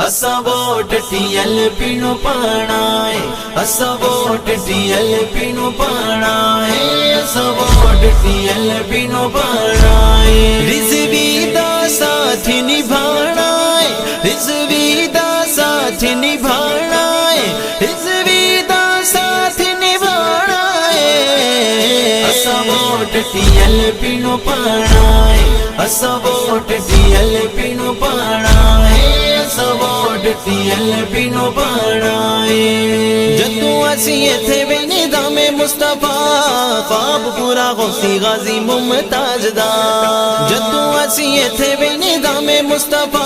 असा vote TLP नु पाना है, असा वोट TLP नु पाना है, असा वोट TLP नु पाना है। रिज़वी दा साथ निभाना है, रिज़वी दा साथ निभाना है, रिज़वी दा साथ निभाना है। असा वोट TLP नु पाना है, असा वोट TLP नु पाना है, असा वोट TLP नु पाना है। जदों असी इत्थे वे निज़ामे मुस्तफा ख्वाब पूरा गौसी गाजी मुमताज दा। जदों असी इत्थे वे निज़ामे मुस्तफा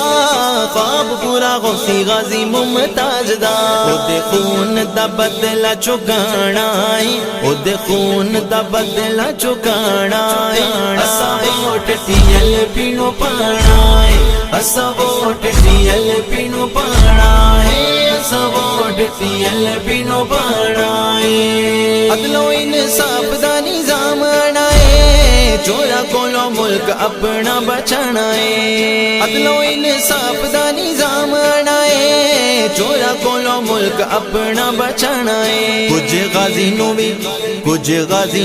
ख्वाब पूरा गौसी गाजी मुमताज दा। ओदे खून दा बदला चुकाना है, ओदे खून दा बदला चुकाना है। असा वोट TLP नु पाना है, असा वोट TLP नु पाना है, असा वोट TLP नु पाना है। अदलो इंसाफ दा निज़ाम आना है, चोरा कोलो मुल्क अपना बचाना है। अदलो इंसाफ दा निज़ाम आना है, चोरा कोलो मुल्क अपना बचाना है। कुछ गाजी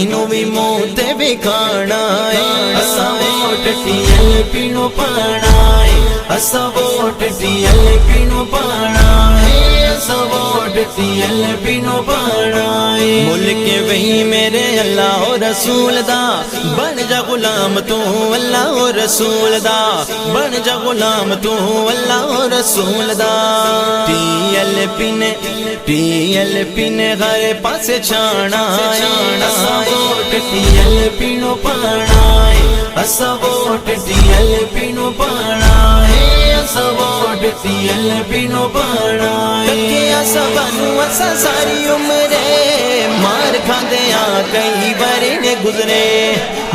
नु भी मौत भी खाना है। असा वोट TLP नु पाना है, असा वोट TLP नु पाना है, असा वोट TLP नु पाना है। मुल्क वही मेरे अल्लाह और रसूल दा, बन जा गुलाम तू अल्लाह और रसूल दा, बन जा गुलाम तू अल्लाह और रसूल दा। TLP ने हर पासे छाना है। असा वोट TLP नु पाना है, असा वोट TLP नु पाना है, असा वोट TLP नु पाना है। असा बनू असा सारी उम्रे मार खांदे आ कई बारे ने गुजरे,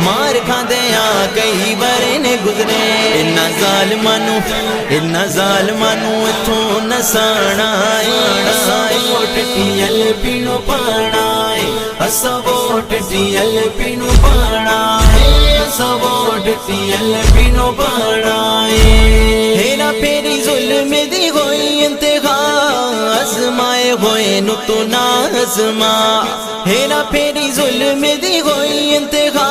मार खांदे आ कई बारे ने गुजरे। इन्ना ज़ालिमानू इथों नसाना है। असा वोट TLP नु पाना है, असा वोट TLP नु पाना है, असा वोट TLP नु पाना है। हेरा फेरी जुल्म दी होई इंतहा, आज़माए होए नु तो ना आज़मा। हेरा फेरी जुल्म दी होई इंतहा,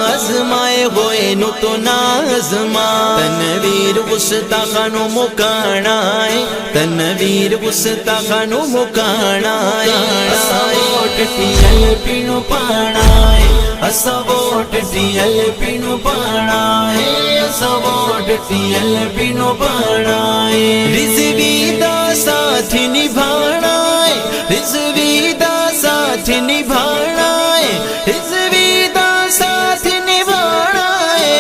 आज़माए होए नु तो ना आज़मा। तनवीर गुस्ताखानु मुकाना है, तनवीर गुस्ताखानु मुकाना है। असा वोट TLP नु पाना है, असा वोट TLP नु पाना है, असा वोट TLP नु पाना है। रिज़वी दा साथ निभाना है, रिज़वी दा साथ निभाना है, रिज़वी दा साथ निभाना है।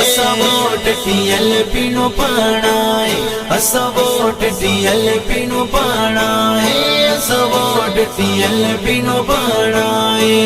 असा वोट TLP नु पाना है, असा वोट TLP नु पाना है, असा वोट TLP नु पाना है।